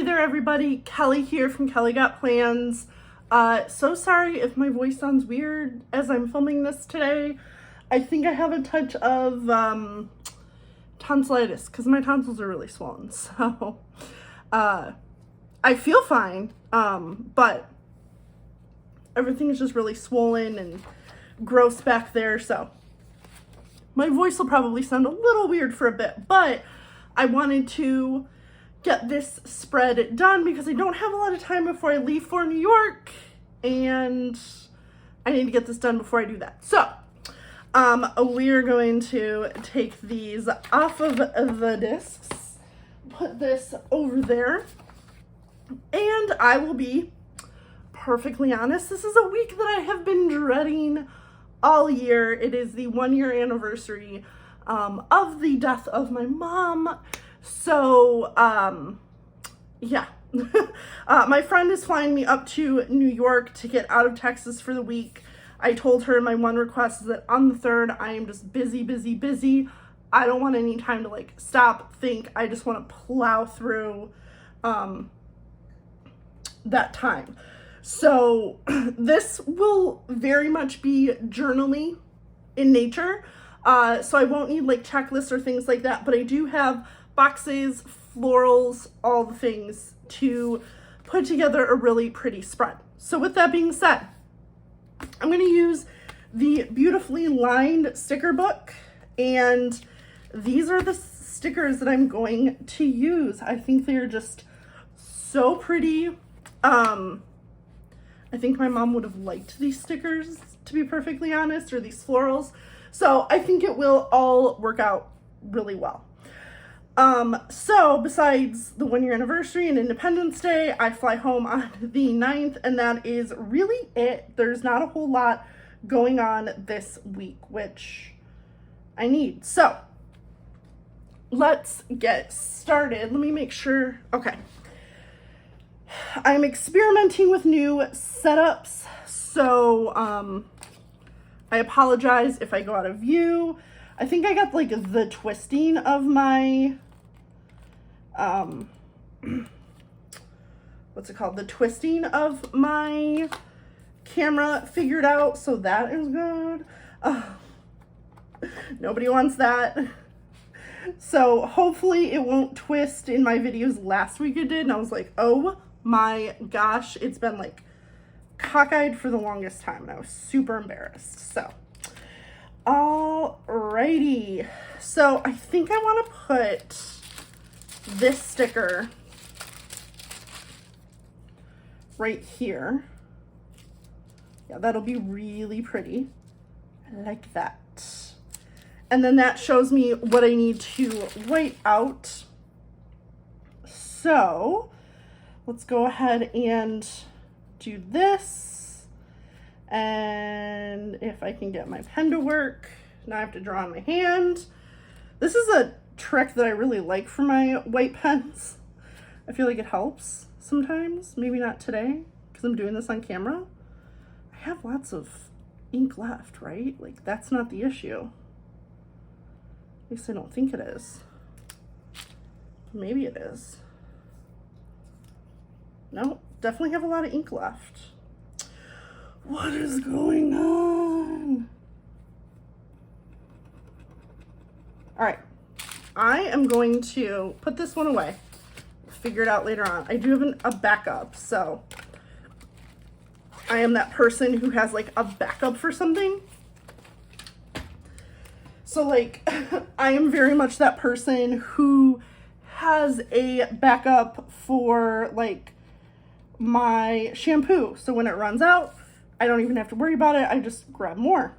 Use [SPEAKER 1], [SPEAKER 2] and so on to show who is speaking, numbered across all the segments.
[SPEAKER 1] there, everybody. Kelly here from Kelly Got Plans. So sorry if my voice sounds weird as I'm filming this today. I think I have a touch of tonsillitis because my tonsils are really swollen. So I feel fine, but everything is just really swollen and gross back there. So my voice will probably sound a little weird for a bit, but I wanted to get this spread done because I don't have a lot of time before I leave for New York, and I need to get this done before I do that. So we're going to take these off of the discs, put this over there, and I will be perfectly honest, this is a week that I have been dreading all year. It is the 1-year anniversary of the death of my mom. So, yeah. My friend is flying me up to New York to get out of Texas for the week. I told her my one request is that on the 3rd, I am just busy, busy, busy. I don't want any time to like stop, think. I just want to plow through that time. So this will very much be journaling in nature. So I won't need like checklists or things like that, but I do have boxes, florals, all the things to put together a really pretty spread. So with that being said, I'm going to use the beautifully lined sticker book, and these are the stickers that I'm going to use. I think they're just so pretty. I think my mom would have liked these stickers, to be perfectly honest, or these florals. So I think it will all work out really well. So besides the 1-year anniversary and Independence Day, I fly home on the 9th, and that is really it. There's not a whole lot going on this week, which I need. So let's get started. Let me make sure. Okay. I'm experimenting with new setups, so I apologize if I go out of view. I think I got like the twisting of my what's it called? The twisting of my camera figured out, so that is good. Nobody wants that. So hopefully it won't twist. In my videos last week it did, and I was like, oh my gosh, it's been like cockeyed for the longest time, and I was super embarrassed. So alrighty, so I think I want to put this sticker right here. Yeah, that'll be really pretty. I like that. And then that shows me what I need to write out. So let's go ahead and do this. And if I can get my pen to work, now I have to draw on my hand. This is a trick that I really like for my white pens. I feel like it helps sometimes. Maybe not today because I'm doing this on camera. I have lots of ink left, right? Like, that's not the issue. At least I don't think it is. Maybe it is. No, definitely have a lot of ink left. What is going on? All right, I am going to put this one away. Figure it out later on. I do have a backup, so I am that person who has like a backup for something. So like, I am very much that person who has a backup for like my shampoo. So when it runs out, I don't even have to worry about it. I just grab more.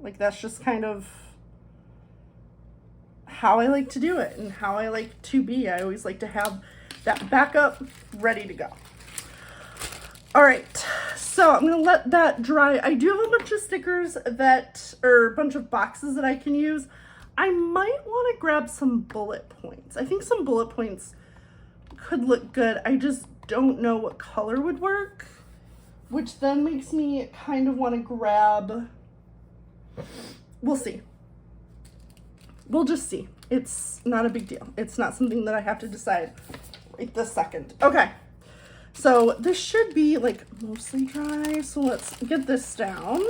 [SPEAKER 1] Like, that's just kind of how I like to do it and how I like to be. I always like to have that backup ready to go. All right, so I'm gonna let that dry. I do have a bunch of stickers or a bunch of boxes that I can use. I might want to grab some bullet points. I think some bullet points could look good. I just don't know what color would work, which then makes me kind of want to grab, we'll see. We'll just see. It's not a big deal. It's not something that I have to decide right this second. Okay. So this should be like mostly dry. So let's get this down.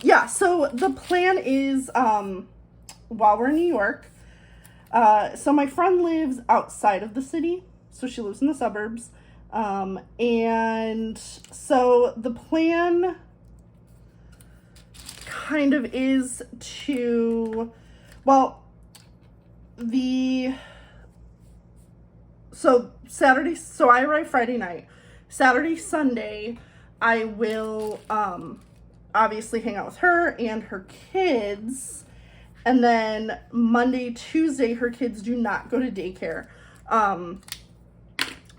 [SPEAKER 1] Yeah, so the plan is, while we're in New York, so my friend lives outside of the city. So she lives in the suburbs. And so the plan kind of is to, well, so Saturday, so I arrive Friday night. Saturday, Sunday, I will, obviously hang out with her and her kids. And then Monday, Tuesday, her kids do not go to daycare,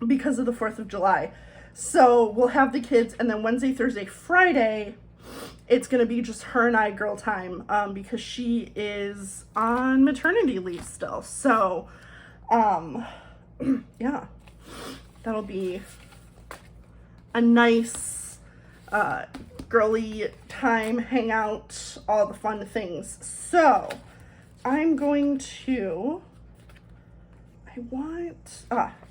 [SPEAKER 1] because of the 4th of July. So we'll have the kids, and then Wednesday, Thursday, Friday, it's going to be just her and I girl time, because she is on maternity leave still. So, yeah, that'll be a nice, girly time, hang out, all the fun things. So I'm going to,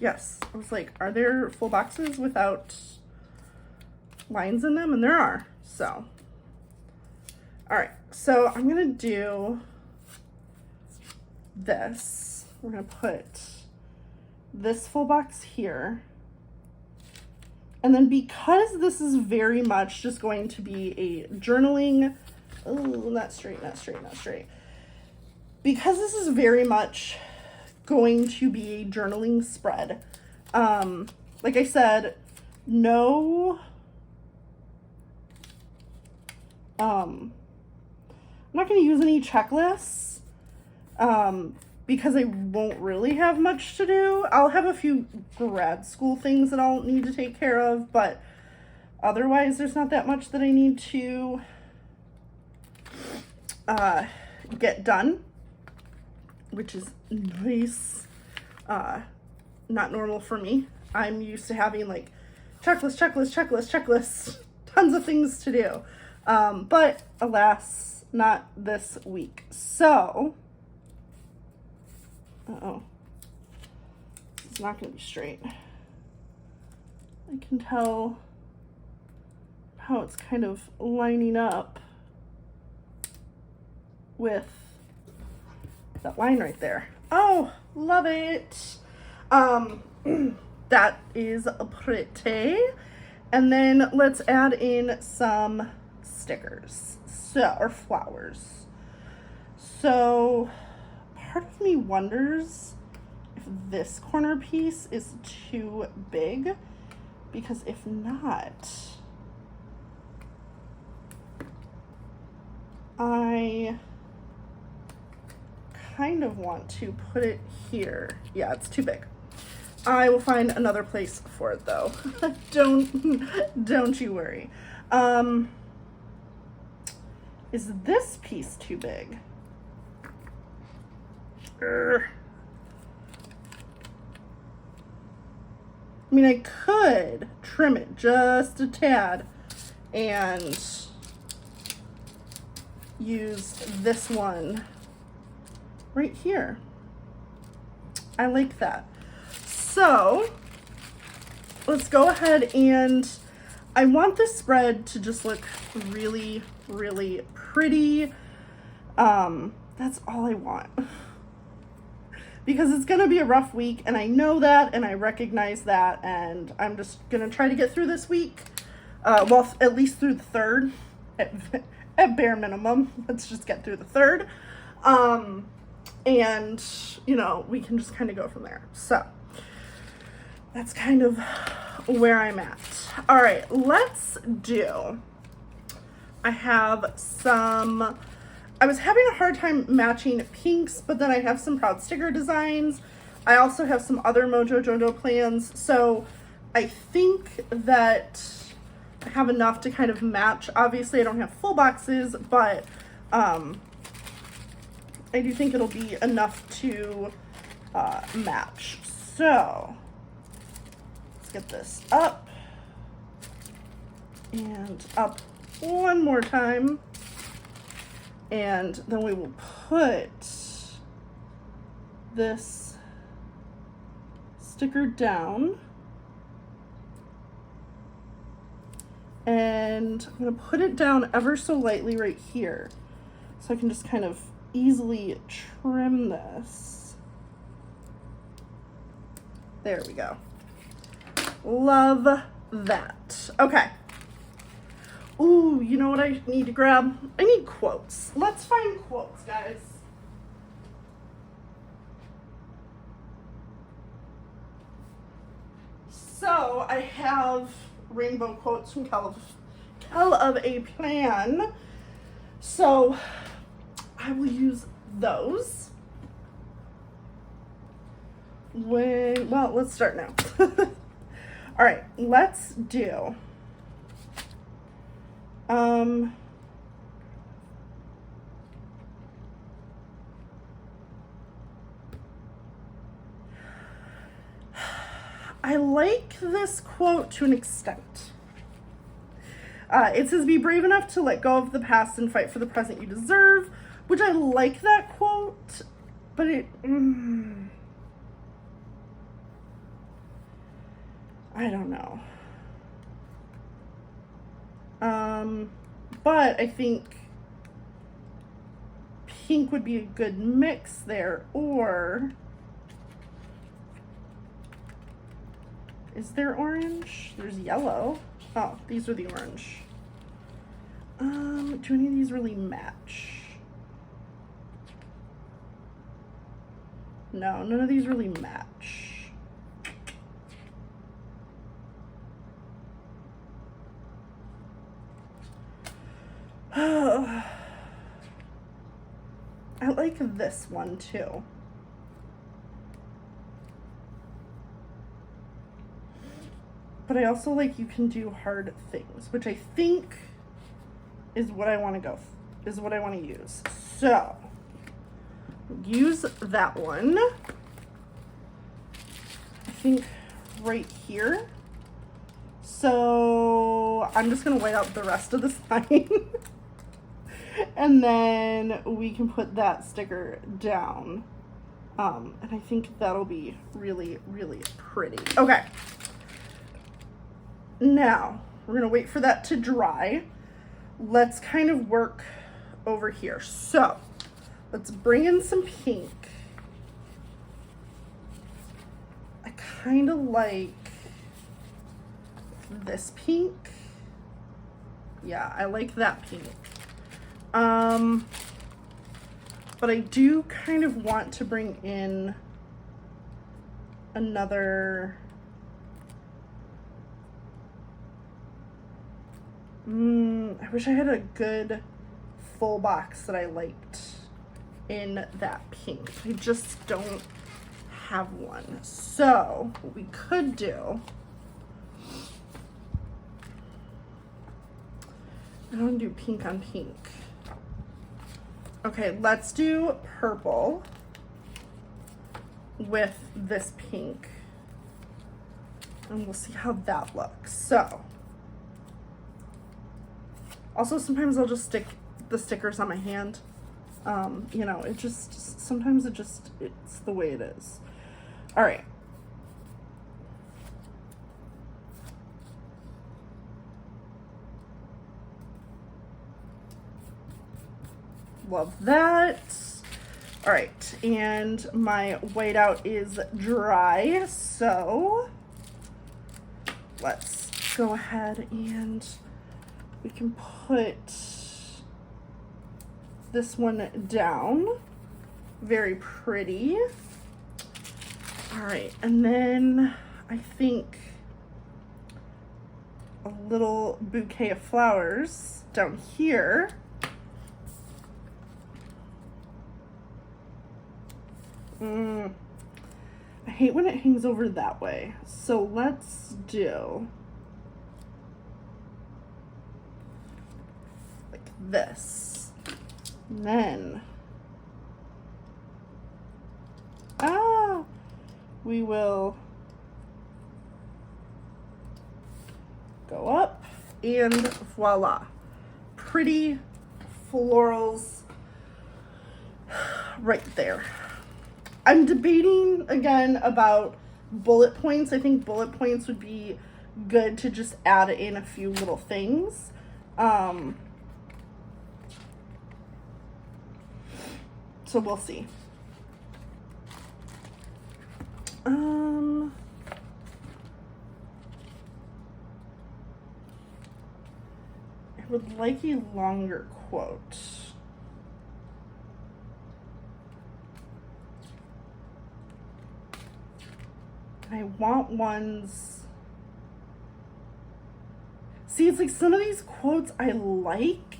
[SPEAKER 1] yes, I was like, are there full boxes without lines in them? And there are. So, all right, so I'm gonna do this. We're gonna put this full box here. And then because this is very much just going to be a journaling, oh, not straight. Because this is very much going to be a journaling spread. Like I said, no, I'm not going to use any checklists, because I won't really have much to do. I'll have a few grad school things that I'll need to take care of, but otherwise there's not that much that I need to get done, which is nice. Not normal for me. I'm used to having like checklists, tons of things to do. But alas, not this week. So, it's not going to be straight. I can tell how it's kind of lining up with that line right there. Oh, love it. That is pretty. And then let's add in some stickers, or flowers. So part of me wonders if this corner piece is too big, because if not, I kind of want to put it here. Yeah, it's too big. I will find another place for it though. Don't you worry. Is this piece too big? I mean, I could trim it just a tad and use this one right here. I like that. So let's go ahead, and I want this spread to just look really, really pretty. That's all I want. Because it's going to be a rough week, and I know that, and I recognize that, and I'm just going to try to get through this week. Well, at least through the 3rd, at bare minimum. Let's just get through the 3rd. And, you know, we can just kind of go from there. So that's kind of where I'm at. All right, I have some, I was having a hard time matching pinks, but then I have some Proud Sticker designs. I also have some other Mojo Jojo plans. So I think that I have enough to kind of match. Obviously I don't have full boxes, but I do think it'll be enough to match. So let's get this up and up one more time. And then we will put this sticker down. And I'm going to put it down ever so lightly right here. So I can just kind of easily trim this. There we go. Love that. Okay. Ooh, you know what I need to grab? I need quotes. Let's find quotes, guys. So I have rainbow quotes from Kell of a Plan. So I will use those. Well, let's start now. All right, let's do I like this quote to an extent. It says, "Be brave enough to let go of the past and fight for the present you deserve," which I like that quote, but I don't know. But I think pink would be a good mix there, or is there orange? There's yellow. Oh, these are the orange. Do any of these really match? No, none of these really match. I like this one too. But I also like "you can do hard things," which I think is what I want to go, is what I want to use. So, use that one. I think right here. So, I'm just going to white out the rest of the sign. And then we can put that sticker down. And I think that'll be really, really pretty. Okay. Now, we're going to wait for that to dry. Let's kind of work over here. So, let's bring in some pink. I kind of like this pink. Yeah, I like that pink. But I do kind of want to bring in another, I wish I had a good full box that I liked in that pink. I just don't have one. So what we could do, I don't want to do pink on pink. Okay, let's do purple with this pink. And we'll see how that looks. So, also sometimes I'll just stick the stickers on my hand. You know, it just, sometimes it's the way it is. All right. Love that. All right, and my whiteout is dry, so let's go ahead and we can put this one down. Very pretty. All right, and then I think a little bouquet of flowers down here. I hate when it hangs over that way. So let's do like this. And then we will go up and voila. Pretty florals right there. I'm debating again about bullet points. I think bullet points would be good to just add in a few little things. So we'll see. I would like a longer quote. I want ones. See, it's like some of these quotes I like,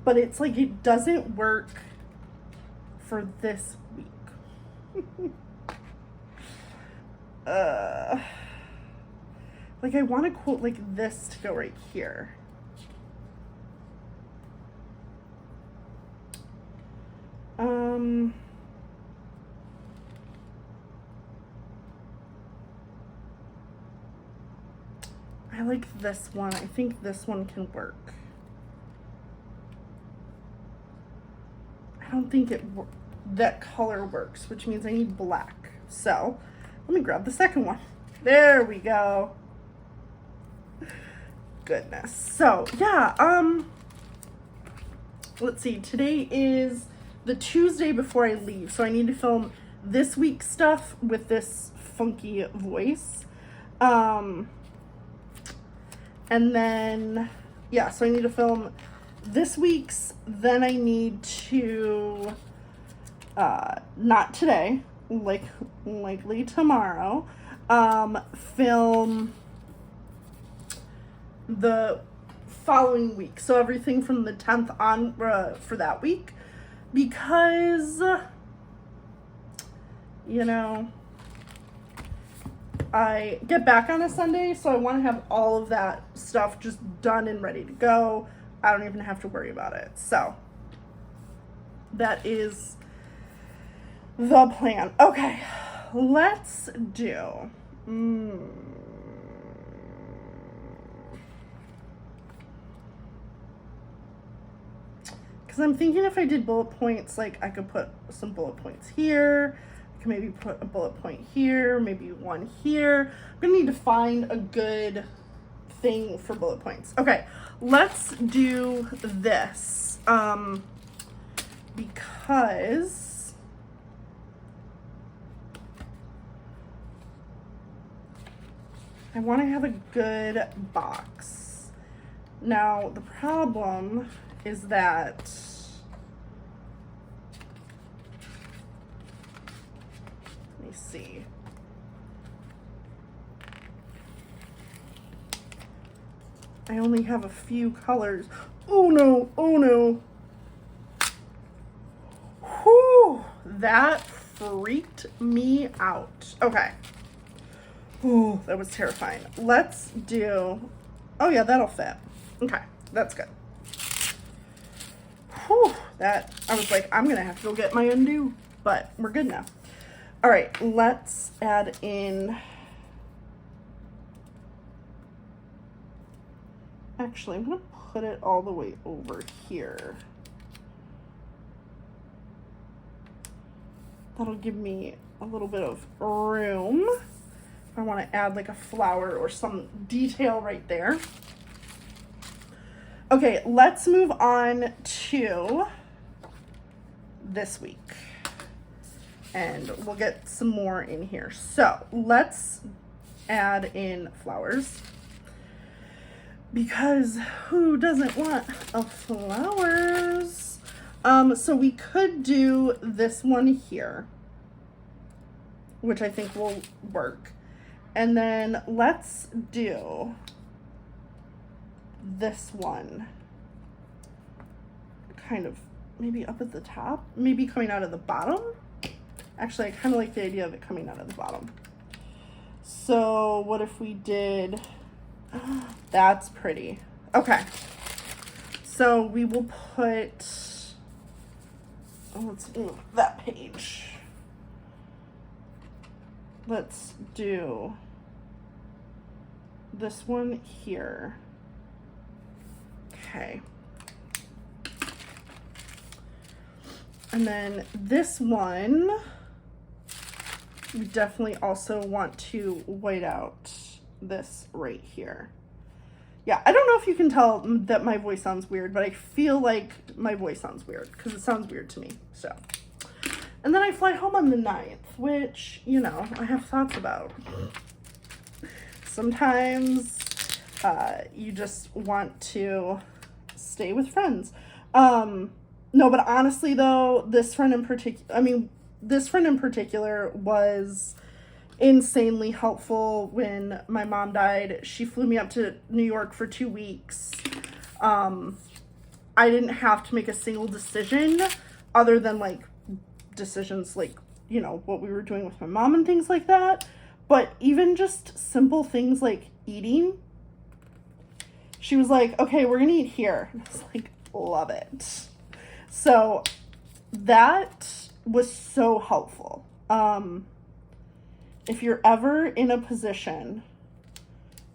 [SPEAKER 1] but it's like it doesn't work for this week. Like I want a quote like this to go right here. I like this one. I think this one can work. I don't think that color works, which means I need black. So let me grab the second one. There we go. Goodness. So yeah, let's see. Today is the Tuesday before I leave, so I need to film this week's stuff with this funky voice. And then, yeah, so I need to film this week's, then I need to, not today, likely tomorrow, film the following week. So everything from the 10th on, for that week, because, you know, I get back on a Sunday, so I want to have all of that stuff just done and ready to go. I don't even have to worry about it. So that is the plan. Okay, let's do. Because I'm thinking if I did bullet points, like I could put some bullet points here. I can maybe put a bullet point here, maybe one here. I'm gonna need to find a good thing for bullet points. Okay, let's do this. Because I want to have a good box. Now, the problem is that see. I only have a few colors. Oh no, oh no. Whew, that freaked me out. Okay. Oh, that was terrifying. Let's do, oh yeah, that'll fit. Okay, that's good. Whew, that, I was like, I'm gonna have to go get my undo, but we're good now. All right, let's add in, actually, I'm gonna put it all the way over here. That'll give me a little bit of room. If I wanna add like a flower or some detail right there. Okay, let's move on to this week. And we'll get some more in here. So let's add in flowers, because who doesn't want a flowers? So we could do this one here, which I think will work. And then let's do this one, kind of maybe up at the top, maybe coming out of the bottom. Actually, I kind of like the idea of it coming out of the bottom. So what if we did, that's pretty. Okay, so we will put, oh, let's move that page. Let's do this one here. Okay. And then this one, we definitely also want to white out this right here. Yeah, I don't know if you can tell that my voice sounds weird, but I feel like my voice sounds weird because it sounds weird to me. So, and then I fly home on the 9th, which, you know, I have thoughts about. Sometimes you just want to stay with friends. No, but honestly though, this friend in particular was insanely helpful when my mom died. She flew me up to New York for 2 weeks. I didn't have to make a single decision other than like decisions like, you know, what we were doing with my mom and things like that. But even just simple things like eating. She was like, okay, we're gonna eat here. And I was like, love it. So that was so helpful. If you're ever in a position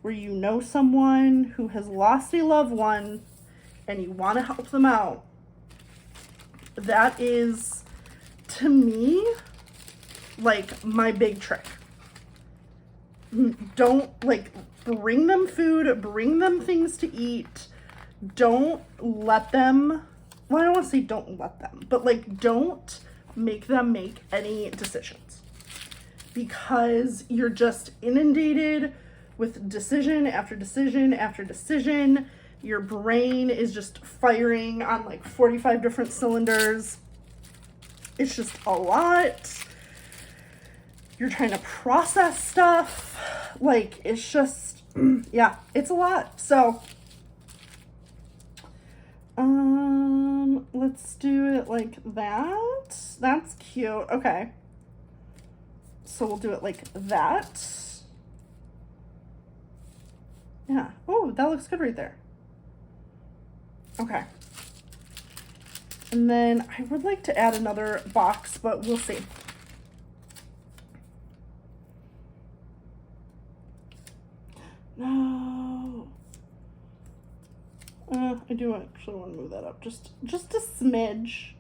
[SPEAKER 1] where you know someone who has lost a loved one and you want to help them out, that is, to me, like my big trick. Don't, like, bring them food, bring them things to eat. Don't let them, well, I don't want to say don't let them, but like, don't make them make any decisions. Because you're just inundated with decision after decision after decision. Your brain is just firing on like 45 different cylinders. It's just a lot. You're trying to process stuff. Like, it's just, yeah, it's a lot. So, let's do it like that. That's cute. Okay. So we'll do it like that. Yeah. Oh, that looks good right there. Okay. And then I would like to add another box, but we'll see. No. I do actually want to move that up just a smidge.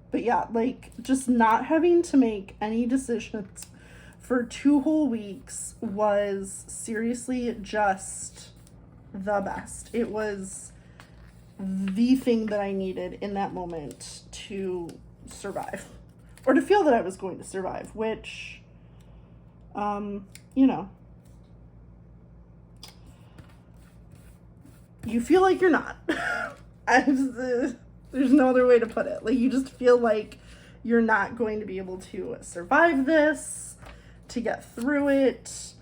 [SPEAKER 1] But yeah, like, just not having to make any decisions for 2 whole weeks was seriously just the best. It was the thing that I needed in that moment to survive, or to feel that I was going to survive, which, you know, you feel like you're not. There's no other way to put it. Like, you just feel like you're not going to be able to survive this, to get through it,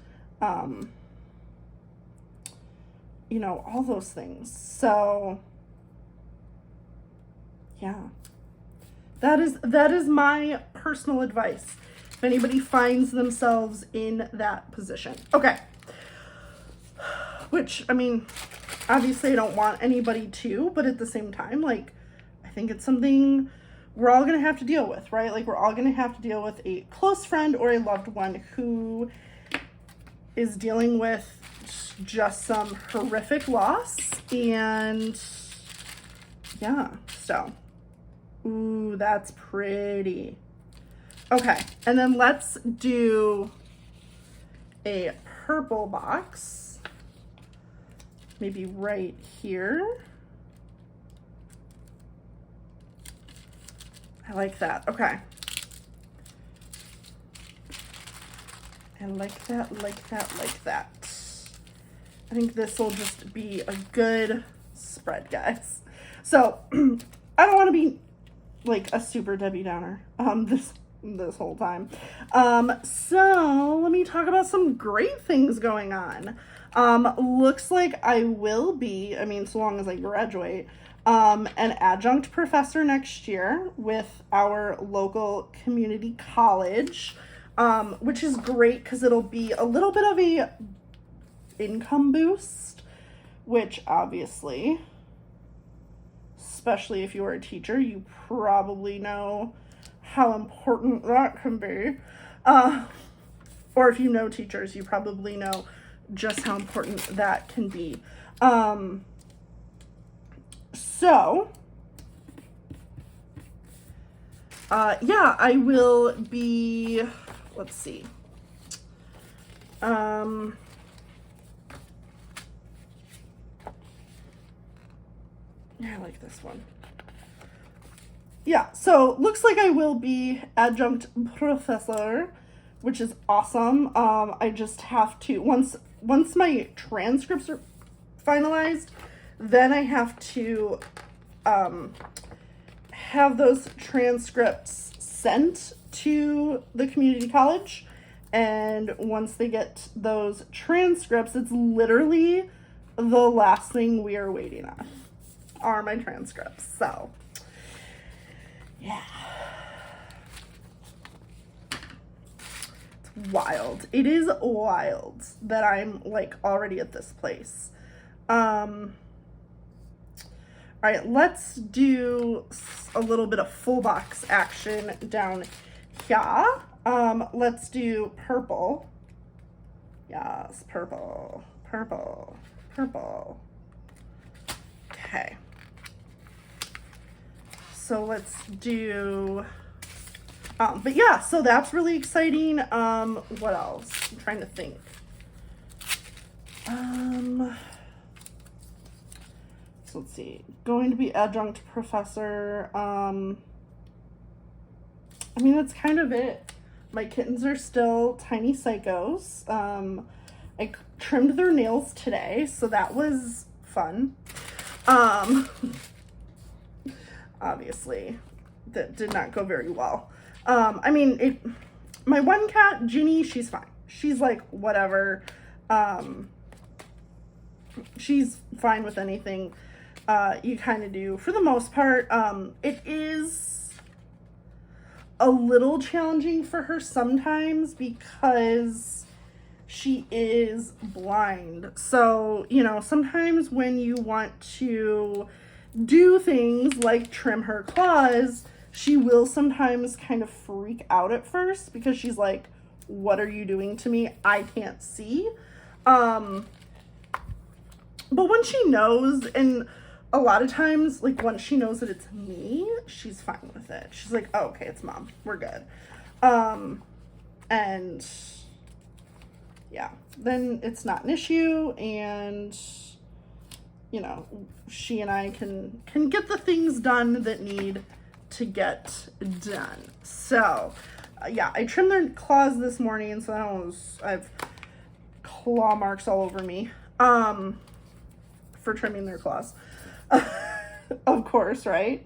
[SPEAKER 1] you know, all those things. So, yeah. That is my personal advice if anybody finds themselves in that position. Okay. Which, I mean, obviously I don't want anybody to, but at the same time, like, I think it's something we're all going to have to deal with, right? Like, we're all going to have to deal with a close friend or a loved one who is dealing with just some horrific loss. And yeah, so, ooh, that's pretty. Okay, and then let's do a purple box, maybe right here. I like that. Okay. I like that, like that, like that. I think this will just be a good spread, guys. So, I don't want to be like a super Debbie Downer this whole time. So let me talk about some great things going on. Looks like I will be, I mean, so long as I graduate, an adjunct professor next year with our local community college, which is great because it'll be a little bit of a income boost, which obviously, especially if you're a teacher, you probably know how important that can be. Or if you know teachers, you probably know just how important that can be. So, Yeah, I will be, let's see. Yeah, I like this one. Yeah, so looks like I will be adjunct professor, which is awesome. I just have to, once my transcripts are finalized, then I have to have those transcripts sent to the community college. And once they get those transcripts, it's literally the last thing we are waiting on are my transcripts. So yeah, it's wild. It is wild that I'm like already at this place. All right, let's do a little bit of full box action down here. Let's do purple. Yes, purple, purple, purple. Okay. So let's do, but yeah, so that's really exciting. What else? I'm trying to think. So let's see, going to be adjunct professor. I mean, that's kind of it. My kittens are still tiny psychos. I trimmed their nails today, so that was fun. Obviously, that did not go very well. I mean, my one cat, Ginny, she's fine. She's like, whatever. She's fine with anything you kind of do for the most part. It is a little challenging for her sometimes because she is blind. So, you know, sometimes when you want to do things like trim her claws, she will sometimes kind of freak out at first because she's like, what are you doing to me? I can't see. But when she knows, and a lot of times, like once she knows that it's me, she's fine with it. She's like, oh, okay, it's mom. We're good. And yeah, then it's not an issue, and you know, she and I can get the things done that need to get done. So yeah, I trimmed their claws this morning, so I have claw marks all over me for trimming their claws. Of course, right?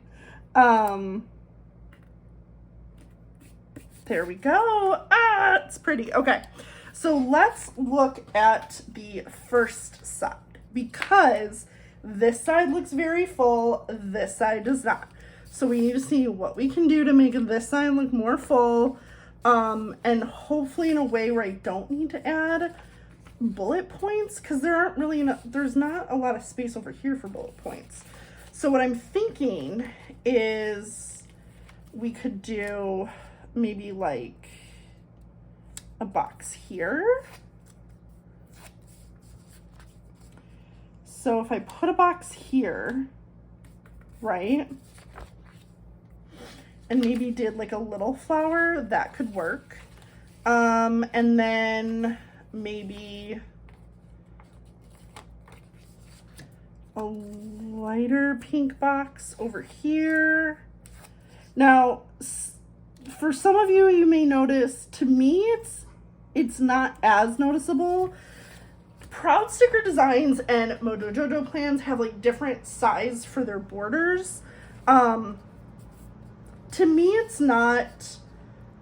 [SPEAKER 1] There we go. It's pretty. Okay, so let's look at the first side, because this side looks very full, this side does not. So we need to see what we can do to make this side look more full, and hopefully in a way where I don't need to add bullet points, because there's not a lot of space over here for bullet points. So what I'm thinking is we could do maybe like a box here. So if I put a box here, right, and maybe did like a little flower, that could work. And then maybe a lighter pink box over here. Now, for some of you, you may notice, to me, it's not as noticeable. Proud Sticker Designs and Modojojo Plans have like different size for their borders. To me, it's not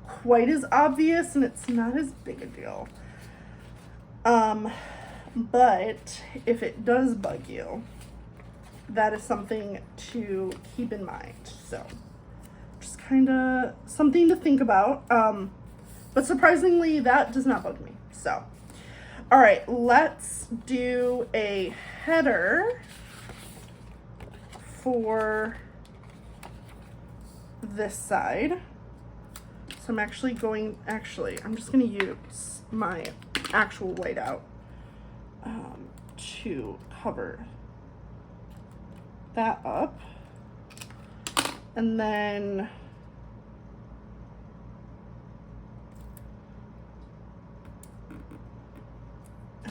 [SPEAKER 1] quite as obvious, and it's not as big a deal. But if it does bug you, that is something to keep in mind. So just kind of something to think about. But surprisingly, that does not bug me. So, all right, let's do a header for this side. So I'm just gonna use my actual whiteout to cover that up. And then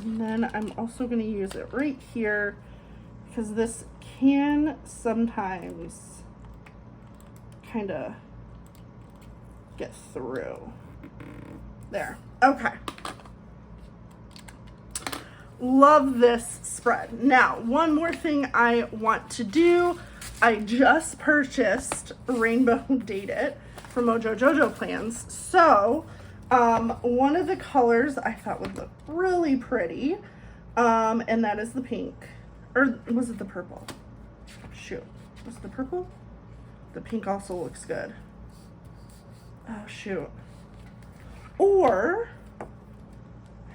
[SPEAKER 1] And then I'm also going to use it right here because this can sometimes kind of get through. There. Okay. Love this spread. Now, one more thing I want to do. I just purchased Rainbow Date It from Mojo Jojo Plans. So, one of the colors I thought would look really pretty, and that is the pink. Or was it the purple? Shoot. Was it the purple? The pink also looks good. Oh, shoot. Or,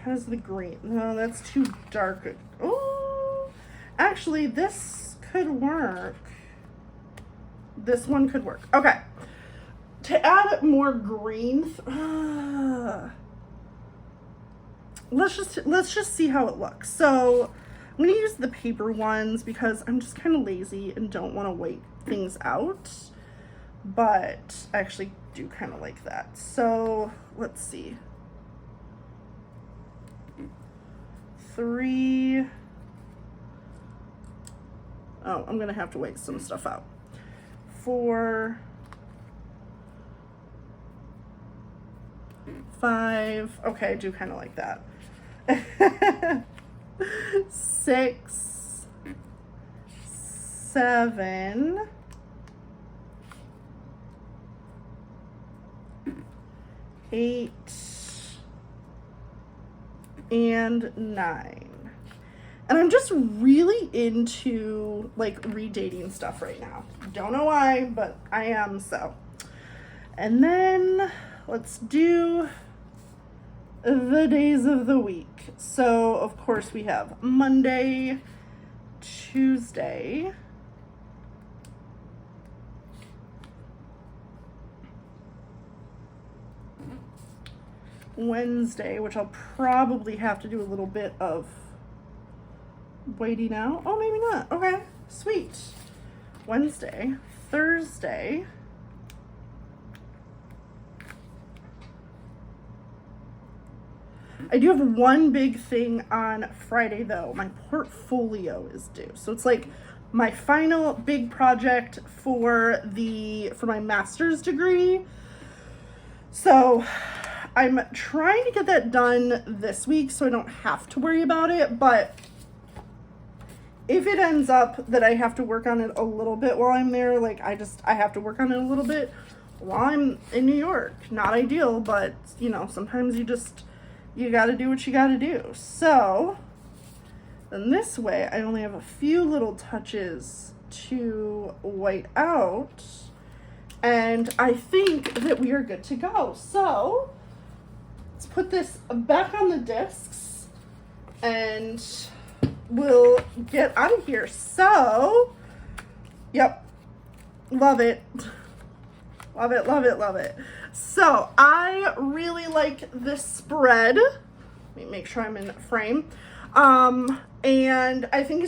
[SPEAKER 1] how's the green? No, that's too dark. Oh, actually, this could work. This one could work. Okay. To add more green, let's just see how it looks. So I'm gonna use the paper ones because I'm just kind of lazy and don't want to wait things out. But I actually do kind of like that. So let's see. 3. Oh, I'm gonna have to wait some stuff out. 4, 5. Okay, I do kind of like that. 6, 7, 8, and 9. And I'm just really into like redating stuff right now. Don't know why, but I am so. And then let's do the days of the week. So of course we have Monday, Tuesday, Wednesday, which I'll probably have to do a little bit of waiting out. Oh, maybe not. Okay, sweet. Wednesday, Thursday, I do have one big thing on Friday though. My portfolio is due. So it's like my final big project for my master's degree. So I'm trying to get that done this week so I don't have to worry about it, but if it ends up that I have to work on it a little bit while I'm there, like I have to work on it a little bit while I'm in New York. Not ideal, but you know, sometimes you gotta do what you gotta do. So then this way I only have a few little touches to white out, and I think that we are good to go. So let's put this back on the discs and we'll get out of here. So, yep, love it. Love it, love it, love it. So I really like this spread. Let me make sure I'm in frame. And I think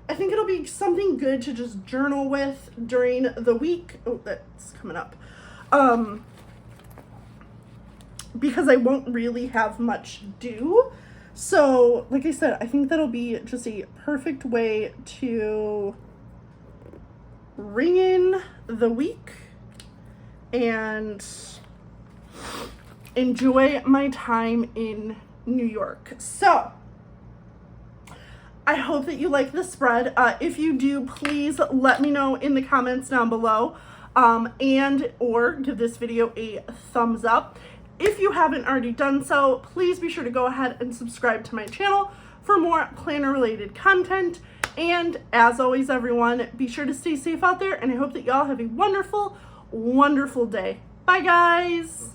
[SPEAKER 1] it'll be something good to just journal with during the week. Oh, that's coming up. Because I won't really have much due. So, like I said, I think that'll be just a perfect way to ring in the week and enjoy my time in New York. So, I hope that you like the spread. If you do, please let me know in the comments down below, and or give this video a thumbs up. If you haven't already done so, please be sure to go ahead and subscribe to my channel for more planner related content. And as always, everyone, be sure to stay safe out there, and I hope that y'all have a wonderful, wonderful day. Bye, guys.